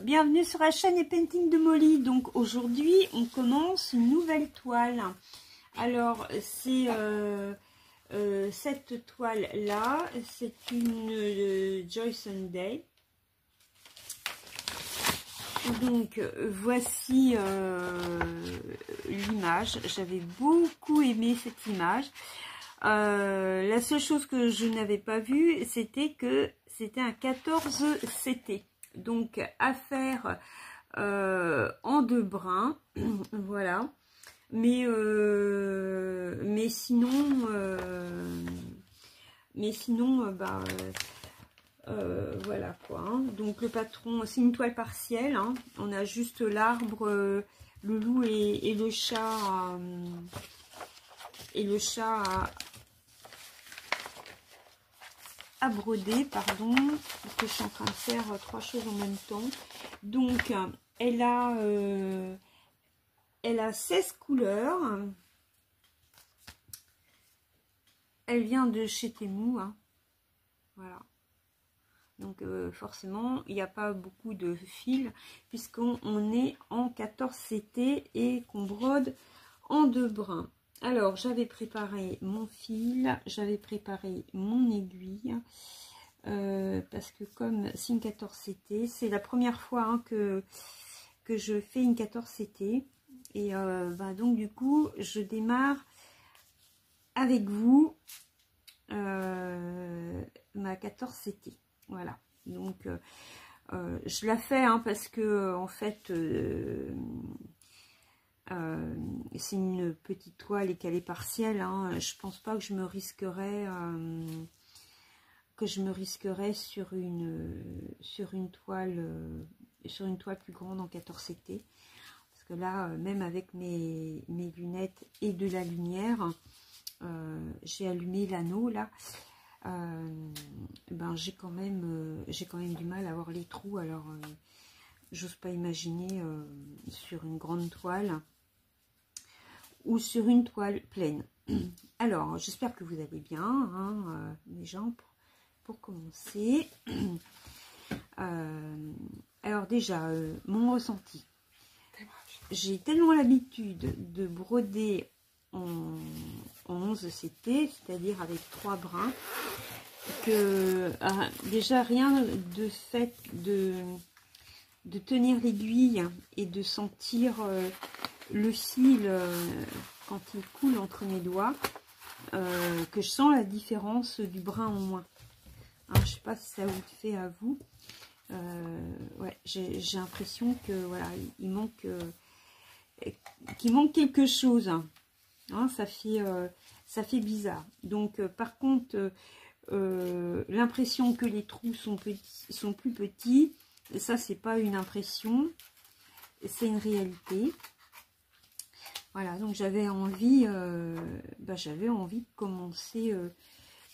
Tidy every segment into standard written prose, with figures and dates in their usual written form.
bienvenue sur la chaîne et Painting de Molly. Donc aujourd'hui on commence une nouvelle toile. Alors c'est cette toile là, c'est une Joy Sunday. Donc voici l'image. J'avais beaucoup aimé cette image. La seule chose que je n'avais pas vue, c'était que c'était un 14 CT. Donc à faire en 2 brins. Voilà. Mais sinon voilà quoi, hein. Donc le patron, c'est une toile partielle, hein. On a juste l'arbre, le loup et le chat à broder, pardon, parce que je suis en train de faire 3 choses en même temps. Donc elle a 16 couleurs. Elle vient de chez Temu, hein. Voilà. Donc forcément, il n'y a pas beaucoup de fils puisqu'on est en 14 CT et qu'on brode en 2 brins. Alors, j'avais préparé mon fil, j'avais préparé mon aiguille parce que comme c'est une 14 CT, c'est la première fois, hein, que je fais une 14 CT. Et donc du coup, je démarre avec vous ma 14 CT. Voilà, donc je la fais, hein, parce que en fait c'est une petite toile et qu'elle est partielle, hein. Je pense pas que je me risquerais sur une toile plus grande en 14 CT, parce que là même avec mes lunettes et de la lumière, j'ai allumé l'anneau là. J'ai quand même du mal à voir les trous. Alors j'ose pas imaginer sur une grande toile ou sur une toile pleine. Alors j'espère que vous allez bien, hein, les gens, pour commencer. Alors déjà mon ressenti, j'ai tellement l'habitude de broder en 11 CT, c'est-à-dire avec 3 brins, que déjà rien de fait de tenir l'aiguille et de sentir le fil quand il coule entre mes doigts, que je sens la différence du brin en moins. Alors, je sais pas si ça vous le fait à vous. Ouais, j'ai l'impression que voilà, qu'il manque quelque chose. Hein, ça fait bizarre. Donc par contre, l'impression que les trous sont plus petits, ça c'est pas une impression, c'est une réalité. Voilà, donc j'avais envie de commencer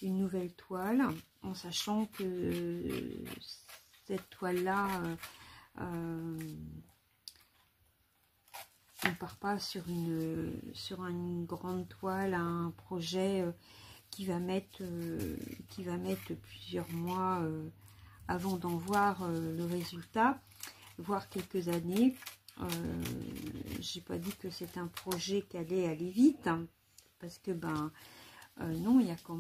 une nouvelle toile, en sachant que cette toile là, on part pas sur une grande toile, un projet qui va mettre plusieurs mois avant d'en voir le résultat, voire quelques années. J'ai pas dit que c'est un projet qui allait aller vite, hein, parce que non, il y a quand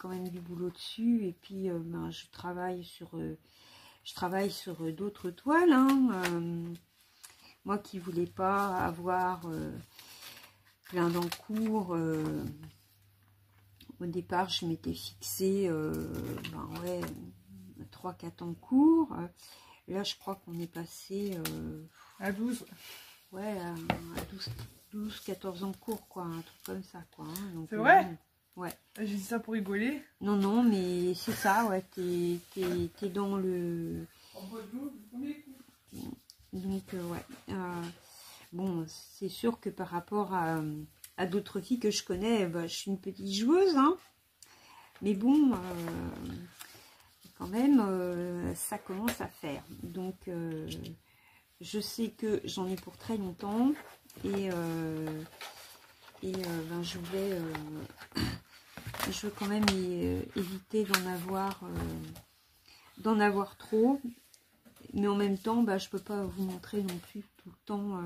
même du boulot dessus. Et puis je travaille sur d'autres toiles, hein. Moi qui voulais pas avoir plein d'encours, au départ je m'étais fixé 3-4 encours. Là je crois qu'on est passé à 12. Ouais, à 12-14 encours, quoi, un truc comme ça, quoi, hein. C'est vrai? Ouais. J'ai dit ça pour rigoler. Non, mais c'est ça, ouais, t'es dans le... Donc, ouais. Bon, c'est sûr que par rapport à d'autres filles que je connais, je suis une petite joueuse, hein. Mais bon, quand même, ça commence à faire. Donc, je sais que j'en ai pour très longtemps. Et je veux quand même éviter d'en avoir trop. mais en même temps, bah, je peux pas vous montrer non plus tout le temps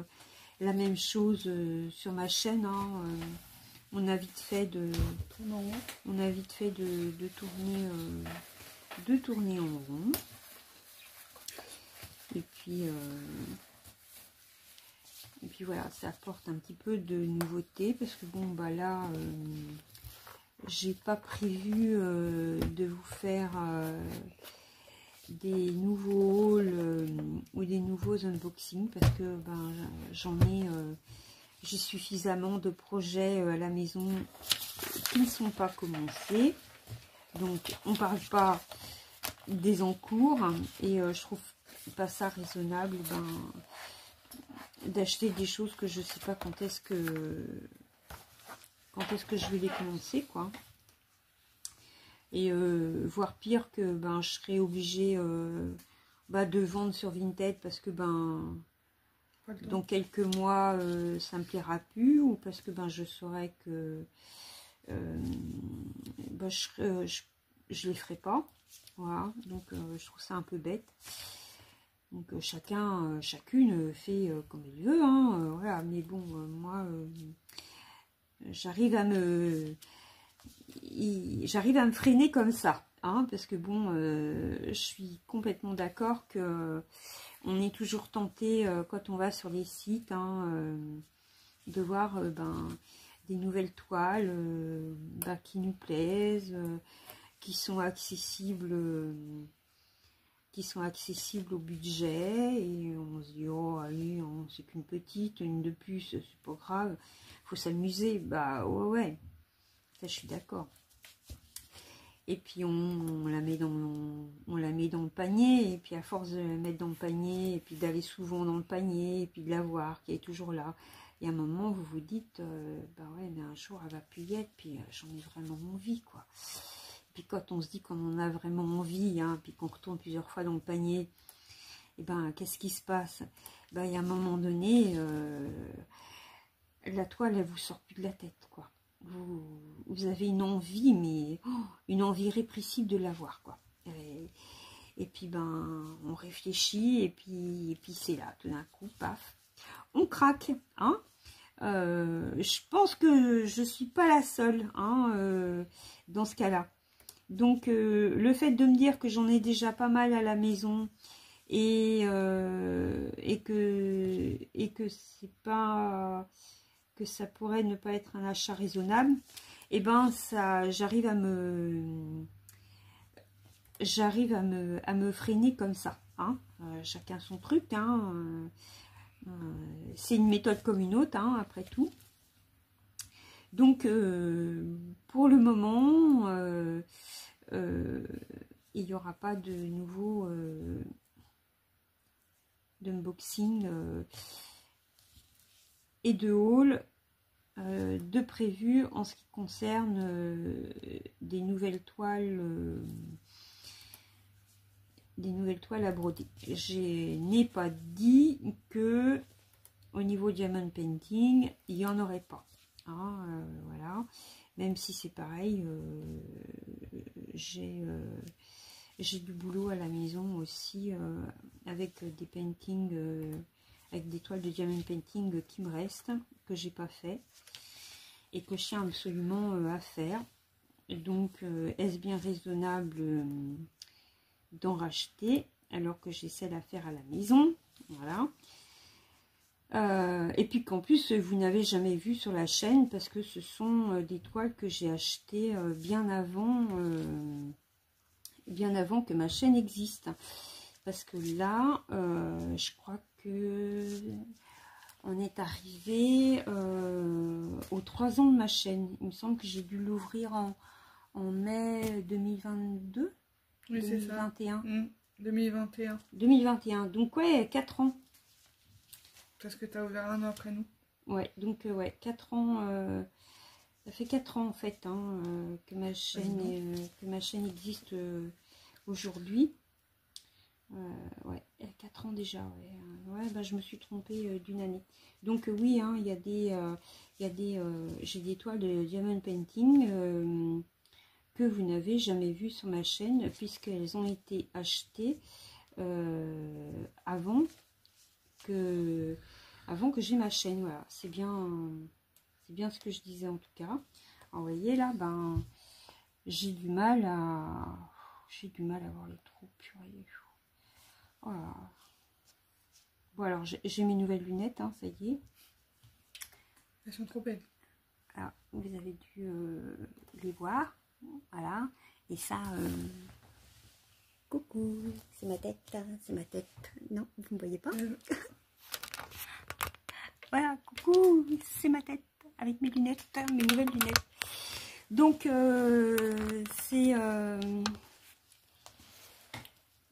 la même chose sur ma chaîne. Hein, on a vite fait de tourner en rond. Et puis voilà, ça apporte un petit peu de nouveauté parce que bon bah là j'ai pas prévu de vous faire des nouveaux hauls ou des nouveaux unboxings parce que ben j'ai suffisamment de projets à la maison qui ne sont pas commencés, donc on parle pas des en cours et je trouve pas ça raisonnable d'acheter des choses que je sais pas quand est-ce que je vais les commencer quoi. Et voire pire que ben je serais obligée de vendre sur Vinted parce que ben dans quelques mois ça me plaira plus, ou parce que ben je saurais que je les ferai pas. Voilà, donc je trouve ça un peu bête. Donc chacune fait comme elle veut, hein, voilà. Mais bon, moi, j'arrive à me freiner comme ça, hein, parce que bon, je suis complètement d'accord que on est toujours tenté quand on va sur les sites, hein, de voir des nouvelles toiles qui nous plaisent, qui sont accessibles au budget, et on se dit oh allez, c'est qu'une petite, une de plus, c'est pas grave, faut s'amuser. Bah ouais, ça je suis d'accord. Et puis on la met dans le panier, et puis à force de la mettre dans le panier, et puis d'aller souvent dans le panier, et puis de la voir qui est toujours là, et à un moment vous vous dites bah ouais, mais un jour elle va plus y être, puis j'en ai vraiment envie quoi. Puis quand on se dit qu'on en a vraiment envie, hein, puis qu'on retourne plusieurs fois dans le panier, et ben qu'est-ce qui se passe? Ben, il y a un moment donné, la toile elle vous sort plus de la tête quoi. Vous avez une envie, mais une envie répressible de la voir quoi. Et puis ben on réfléchit, et puis c'est là, tout d'un coup, paf, on craque, hein. Je pense que je suis pas la seule, hein, dans ce cas-là. Donc le fait de me dire que j'en ai déjà pas mal à la maison, et que c'est pas, que ça pourrait ne pas être un achat raisonnable, et ben ça, j'arrive à me freiner comme ça, hein. Chacun son truc, hein. C'est une méthode comme une autre, hein, après tout. Donc pour le moment il n'y aura pas de nouveau d'unboxing et de haul de prévu en ce qui concerne des nouvelles toiles à broder. Je n'ai pas dit que au niveau diamond painting il n'y en aurait pas, hein, voilà. Même si c'est pareil, j'ai du boulot à la maison aussi, avec des paintings, avec des toiles de diamond painting qui me restent, que j'ai pas fait et que je tiens absolument à faire. Donc est-ce bien raisonnable d'en racheter alors que j'ai celle à faire à la maison? Voilà. Et puis qu'en plus vous n'avez jamais vu sur la chaîne, parce que ce sont des toiles que j'ai achetées bien avant que ma chaîne existe. Parce que là je crois que on est arrivé aux 3 ans de ma chaîne. Il me semble que j'ai dû l'ouvrir en mai 2022. Oui, c'est ça. 2021. 2021. Donc ouais, 4 ans. Parce que tu as ouvert un an après nous. Ouais, donc ouais, 4 ans. Ça fait 4 ans en fait, hein, que ma chaîne existe aujourd'hui. Ouais, 4 ans déjà. Ouais, bah, je me suis trompée d'une année. Donc oui, hein, il y a des, j'ai des toiles de diamond painting que vous n'avez jamais vues sur ma chaîne, puisqu'elles ont été achetées avant que j'ai ma chaîne. Voilà, c'est bien ce que je disais en tout cas. Alors, vous voyez là, ben j'ai du mal à voir les trous. Purée. Voilà. Bon, alors j'ai mes nouvelles lunettes, hein, ça y est. Elles sont trop belles. Alors, vous avez dû les voir. Voilà. Et ça, coucou, c'est ma tête, c'est ma tête. Non, vous ne voyez pas. Voilà, coucou, c'est ma tête avec mes lunettes, mes nouvelles lunettes. Donc, c'est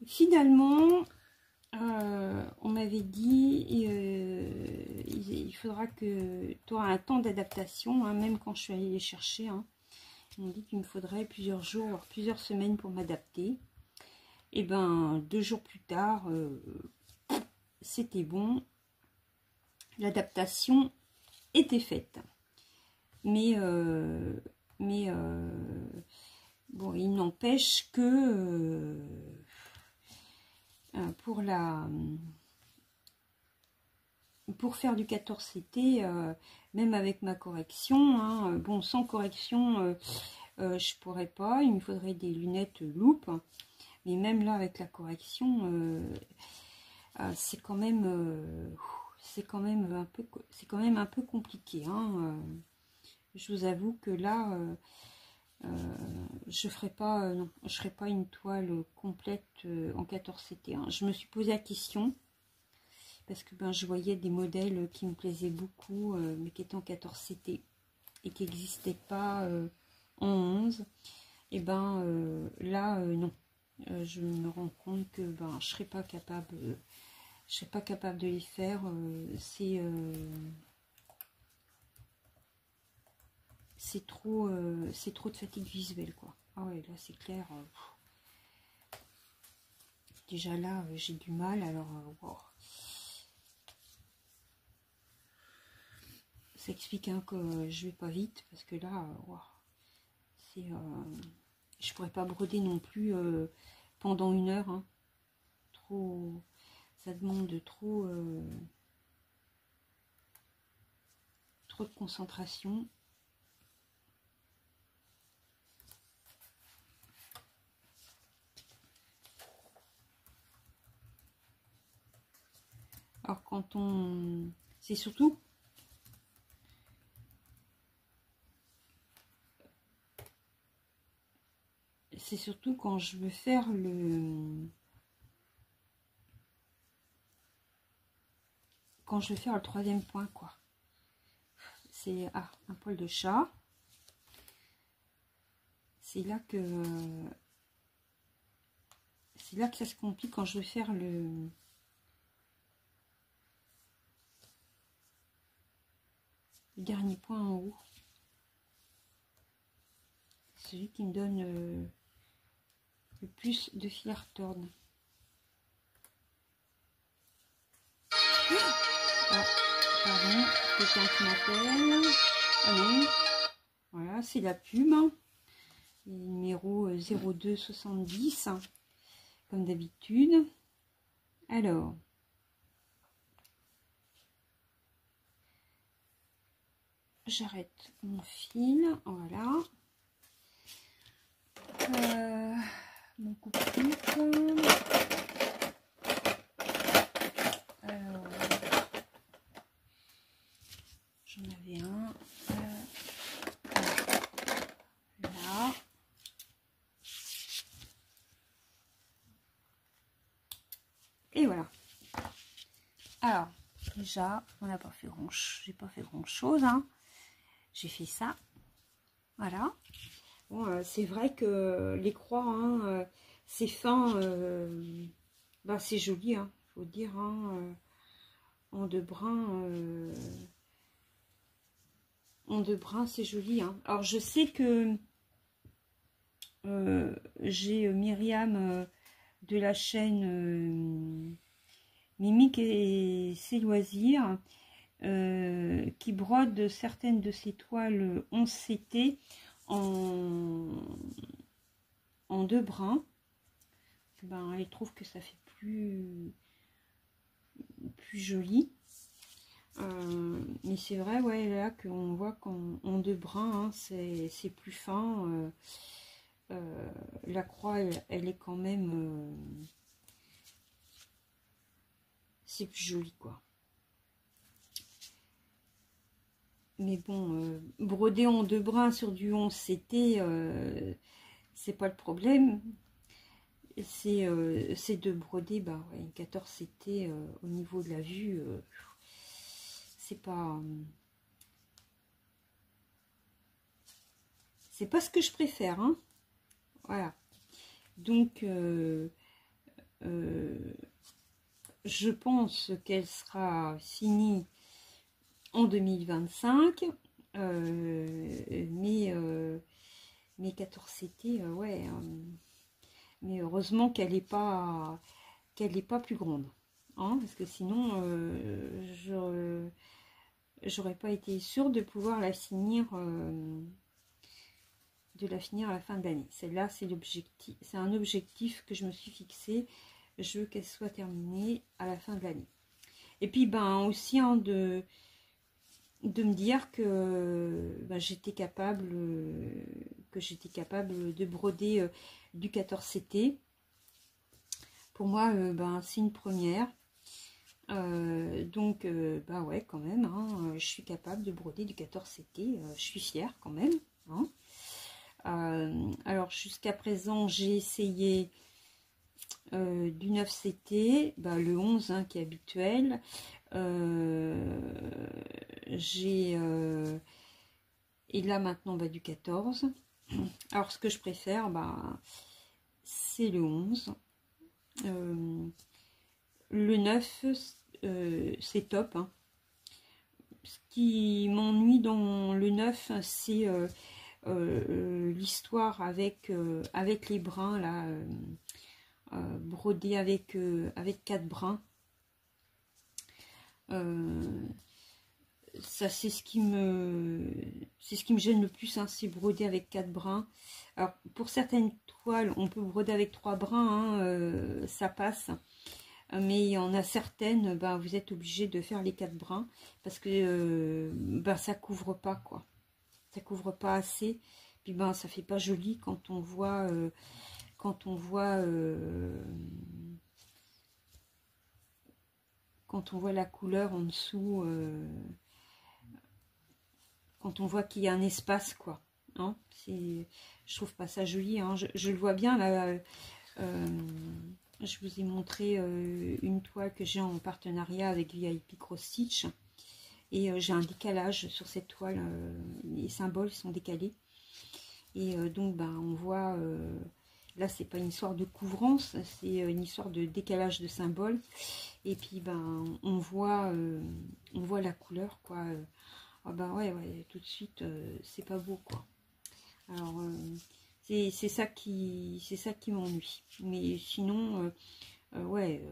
finalement, on m'avait dit, il faudra que tu auras un temps d'adaptation, hein, même quand je suis allée les chercher. Hein, ils m'ont dit qu'il me faudrait plusieurs jours, voire plusieurs semaines pour m'adapter. Et ben 2 jours plus tard, c'était bon. L'adaptation était faite. Mais bon, il n'empêche que pour faire du 14CT, même avec ma correction, hein, bon, sans correction, je pourrais pas. Il me faudrait des lunettes loupe. Mais même là, avec la correction, c'est quand même un peu compliqué. Hein, je vous avoue que là, je ferai pas, non, je ferai pas une toile complète en 14CT. Hein. Je me suis posé la question parce que ben, je voyais des modèles qui me plaisaient beaucoup, mais qui étaient en 14CT et qui n'existaient pas en 11. Et ben là, non. Je me rends compte que ben, je serais pas capable de les faire. C'est trop de fatigue visuelle, quoi. Ah ouais, là c'est clair. Déjà là, j'ai du mal. Alors, wow. Ça explique hein, que je vais pas vite parce que là, wow. Je pourrais pas broder non plus pendant 1 heure. Hein. Trop, ça demande trop de concentration. Alors quand on... C'est surtout... C'est surtout quand je veux faire le... Quand je veux faire le 3e point, quoi. C'est un poil de chat. C'est là que ça se complique quand je veux faire le dernier point en haut. Celui qui me donne le plus de fil à retordre. Ah, pardon, quelqu'un qui m'appelle. Ah non, voilà, c'est la pub. Numéro 0270, comme d'habitude. Alors, j'arrête mon fil, voilà. Mon coupe-coupe. Alors, j'en avais un. Là. Et voilà. Alors, déjà, on n'a pas fait j'ai pas fait grand chose. Hein. J'ai fait ça. Voilà. Bon, c'est vrai que les croix, hein, c'est fin, bah, c'est joli, hein, faut dire, hein, en 2 brins, c'est joli. Hein. Alors je sais que j'ai Myriam de la chaîne Mimique et ses loisirs qui brode certaines de ses toiles 11CT en 2 brins. ben, elle trouve que ça fait plus joli. Mais c'est vrai, ouais, là qu'on voit qu'en 2 brins, hein, c'est plus fin. La croix, elle est quand même... c'est plus joli, quoi. Mais bon, broder en 2 brins sur du 11 CT, c'est pas le problème. C'est de broder, bah ouais, 14 CT au niveau de la vue, c'est pas ce que je préfère, hein. Voilà. Donc je pense qu'elle sera finie en 2025, mais 14 CT, ouais, mais heureusement qu'elle n'est pas plus grande, hein, parce que sinon j'aurais pas été sûre de pouvoir la finir, à la fin de l'année. Celle-là, c'est l'objectif, c'est un objectif que je me suis fixé. Je veux qu'elle soit terminée à la fin de l'année. Et puis ben aussi, hein, de me dire que ben, j'étais capable de broder du 14 CT. Pour moi, ben, c'est une première. Donc, bah ouais, quand même, hein, je suis capable de broder du 14 CT. Je suis fière quand même, hein. Alors, jusqu'à présent, j'ai essayé du 9 CT, bah, le 11, hein, qui est habituel. Et là, maintenant, bah, du 14. Alors, ce que je préfère, bah, c'est le 11. Le 9, c'est top, hein. Ce qui m'ennuie dans le 9, c'est l'histoire avec les brins, là, brodés avec 4 brins. Ça, c'est ce qui me gêne le plus, hein, c'est broder avec 4 brins. Alors, pour certaines toiles, on peut broder avec 3 brins, hein, ça passe. Mais il y en a certaines, ben, vous êtes obligé de faire les 4 brins parce que ben, ça couvre pas, quoi. Ça couvre pas assez. Puis ben, ça fait pas joli quand on voit la couleur en dessous, quand on voit qu'il y a un espace, quoi. Hein, je trouve pas ça joli, hein. Je le vois bien là. Je vous ai montré une toile que j'ai en partenariat avec VIP Cross Stitch. Et j'ai un décalage sur cette toile. Les symboles sont décalés. Et donc, ben, on voit... là, c'est pas une histoire de couvrance, c'est une histoire de décalage de symboles. Et puis, ben, on voit la couleur, quoi. Ah ben ouais, tout de suite, c'est pas beau, quoi. Alors... c'est ça qui m'ennuie. Mais sinon, ouais,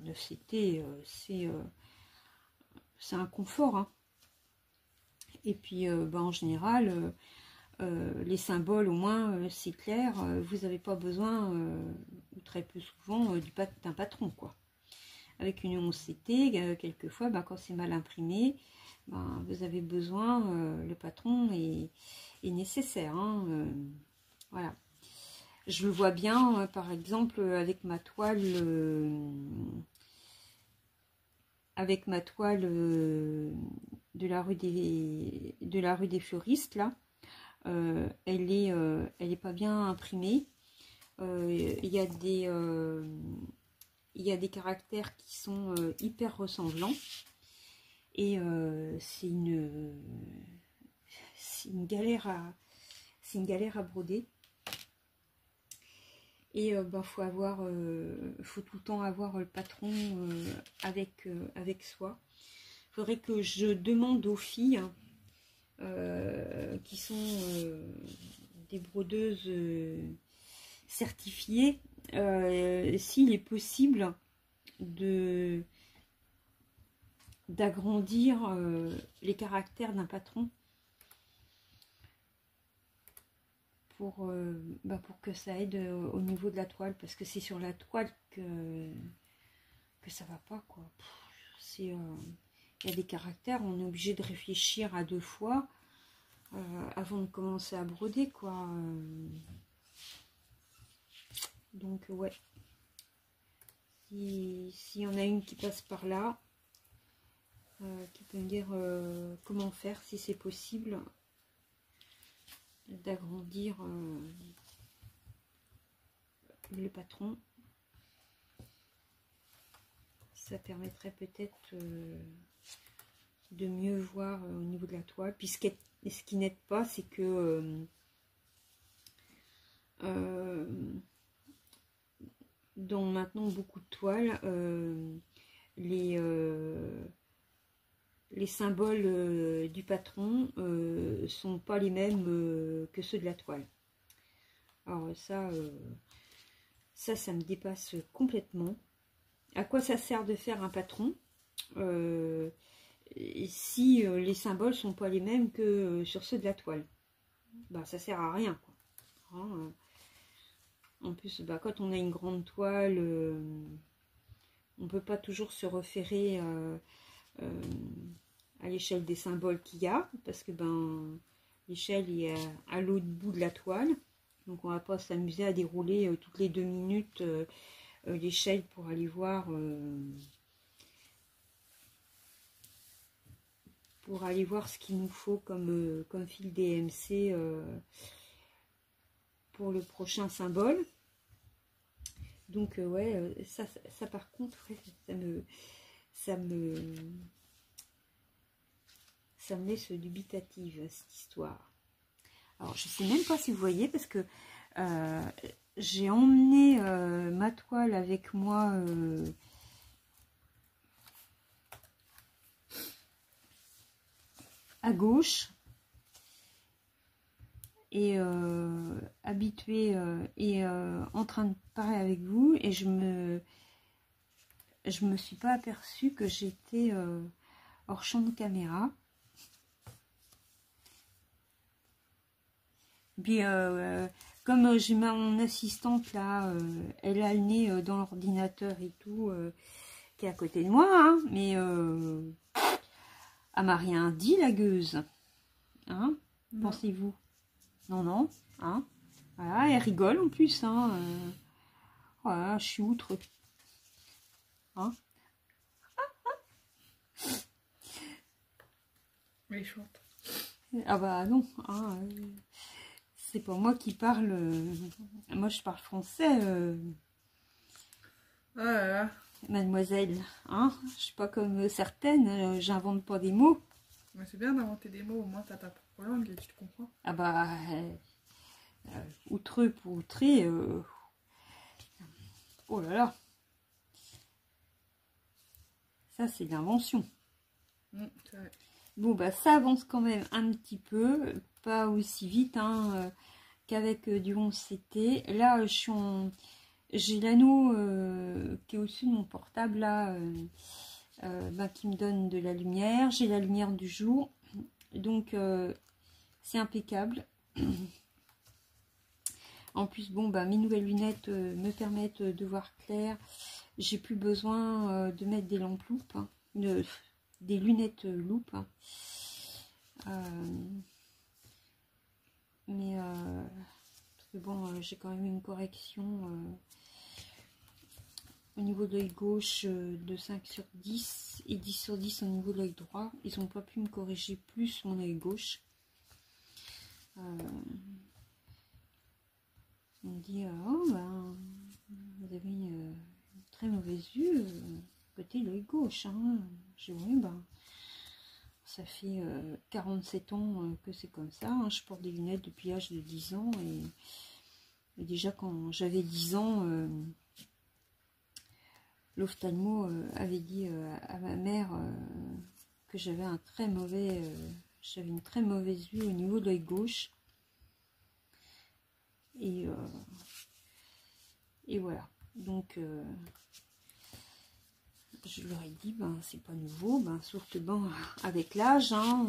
9CT, c'est un confort, hein. Et puis, ben, en général, les symboles, au moins, c'est clair. Vous n'avez pas besoin, ou très peu souvent, d'un patron, quoi. Avec une 11CT, quelquefois, ben, quand c'est mal imprimé, ben, vous avez besoin, le patron est nécessaire, hein, voilà. Je le vois bien, par exemple, avec ma toile, de la rue des fleuristes, là. Elle est pas bien imprimée. Il y a des caractères qui sont hyper ressemblants. Et c'est une galère à broder. Et bah, faut tout le temps avoir le patron avec soi. Il faudrait que je demande aux filles, qui sont des brodeuses certifiées, s'il est possible d'agrandir les caractères d'un patron pour que ça aide au niveau de la toile, parce que c'est sur la toile que ça va pas, quoi. Il y a des caractères, on est obligé de réfléchir à 2 fois avant de commencer à broder, quoi. Donc ouais, s'il y en a une qui passe par là, qui peut me dire comment faire, si c'est possible d'agrandir le patron, ça permettrait peut-être de mieux voir au niveau de la toile. Puis ce qui n'aide pas, c'est que dans maintenant beaucoup de toiles, les symboles du patron sont pas les mêmes que ceux de la toile. Alors ça me dépasse complètement. À quoi ça sert de faire un patron si les symboles sont pas les mêmes que sur ceux de la toile? Bah ça sert à rien, quoi. Hein, en plus, bah, quand on a une grande toile, on peut pas toujours se référer à l'échelle des symboles qu'il y a, parce que ben l'échelle est à l'autre bout de la toile, donc on va pas s'amuser à dérouler toutes les 2 minutes l'échelle pour aller voir ce qu'il nous faut comme fil DMC pour le prochain symbole. Donc ouais, ça par contre, ouais, ça me laisse dubitative, cette histoire. Alors je sais même pas si vous voyez, parce que j'ai emmené ma toile avec moi à gauche, et habituée et en train de parler avec vous, et je me suis pas aperçue que j'étais hors champ de caméra. Puis comme j'ai mon assistante là, elle a le nez dans l'ordinateur et tout, qui est à côté de moi, hein, mais elle m'a rien dit, la gueuse, hein, pensez-vous? Non, hein, voilà, elle rigole en plus, hein, voilà, je suis outre, hein. Méchante. Ah bah non, hein, c'est pas moi qui parle, moi je parle français, Ah là là. mademoiselle, hein, je suis pas comme certaines, j'invente pas des mots. Mais c'est bien d'inventer des mots, au moins t'as ta propre langue et tu te comprends. Ah bah, outreux pour outrer, oh là là, ça c'est de l'invention. C'est vrai. Bon bah ça avance quand même un petit peu, pas aussi vite hein, qu'avec du 11CT. Là j'ai l'anneau qui est au-dessus de mon portable là, bah, qui me donne de la lumière, j'ai la lumière du jour, donc c'est impeccable. En plus bon bah mes nouvelles lunettes me permettent de voir clair, j'ai plus besoin de mettre des lampes loupes, hein, des lunettes loupe, hein. Mais parce que bon, j'ai quand même une correction au niveau de l'œil gauche de 5/10 et 10/10 au niveau de l'œil droit. Ils n'ont pas pu me corriger plus mon œil gauche. On me dit oh ben vous avez une très mauvaise vue côté l'œil gauche, hein. J'ai dit oui ben ça fait 47 ans que c'est comme ça, hein. Je porte des lunettes depuis l'âge de 10 ans et déjà quand j'avais 10 ans, l'ophtalmo avait dit à ma mère que j'avais une très mauvaise vue au niveau de l'œil gauche. Et voilà, donc je leur ai dit ben c'est pas nouveau, ben sauf que ben avec l'âge hein,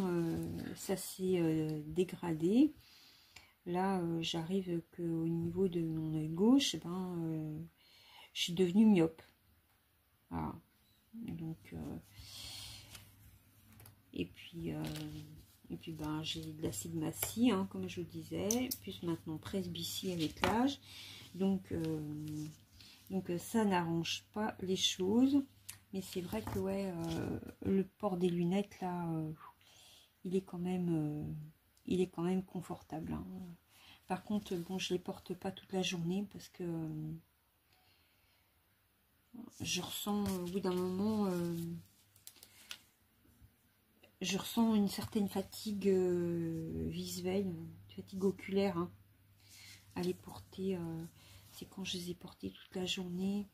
ça s'est dégradé, Là, j'arrive qu'au niveau de mon œil gauche, ben, je suis devenue myope. Voilà. Donc, et puis ben, j'ai de l'astigmatie, hein, comme je vous disais, plus maintenant presbytie avec l'âge. Donc ça n'arrange pas les choses. Mais c'est vrai que ouais, le port des lunettes là, il est quand même confortable. Hein. Par contre, bon, je les porte pas toute la journée parce que je ressens au bout d'un moment, je ressens une certaine fatigue visuelle, une fatigue oculaire, hein, à les porter. C'est quand je les ai portés toute la journée.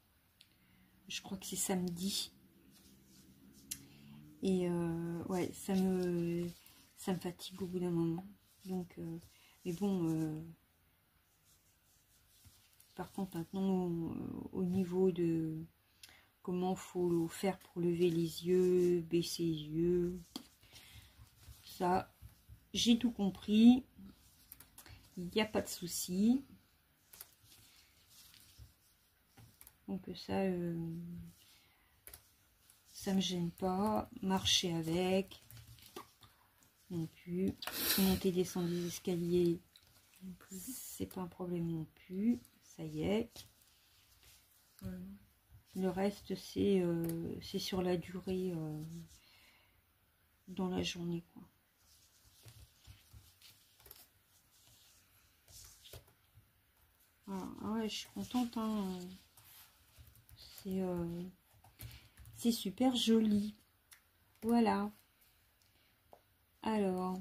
Je crois que c'est samedi. Et ouais, ça me fatigue au bout d'un moment. Donc, mais bon, par contre, maintenant, au niveau de comment faut faire pour lever les yeux, baisser les yeux, ça, j'ai tout compris. Il n'y a pas de souci. Donc ça me gêne pas. Marcher avec non plus. Monter, descendre des escaliers, c'est pas un problème non plus. Ça y est. Le reste c'est sur la durée dans la journée, quoi. Voilà. Ah ouais, je suis contente, hein. C'est super joli. Voilà. Alors,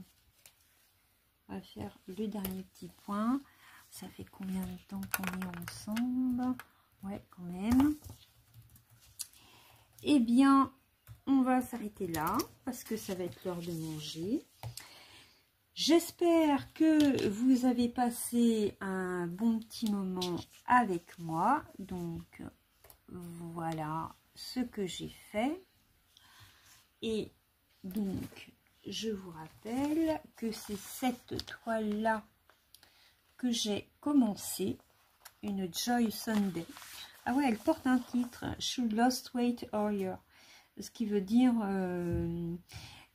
on va faire le dernier petit point. Ça fait combien de temps qu'on est ensemble? Ouais, quand même. Eh bien, on va s'arrêter là parce que ça va être l'heure de manger. J'espère que vous avez passé un bon petit moment avec moi. Donc, voilà ce que j'ai fait. Et donc, je vous rappelle que c'est cette toile-là que j'ai commencé, une Joy Sunday. Ah ouais, elle porte un titre, Should Lost Weight Earlier, ce qui veut dire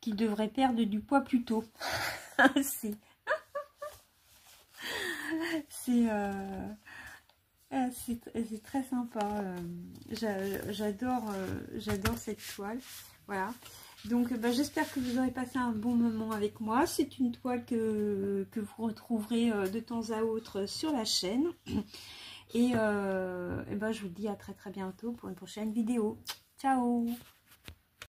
qu'il devrait perdre du poids plus tôt. c'est très sympa. J'adore cette toile. Voilà. Donc, j'espère que vous aurez passé un bon moment avec moi. C'est une toile que vous retrouverez de temps à autre sur la chaîne. Et je vous dis à très bientôt pour une prochaine vidéo. Ciao!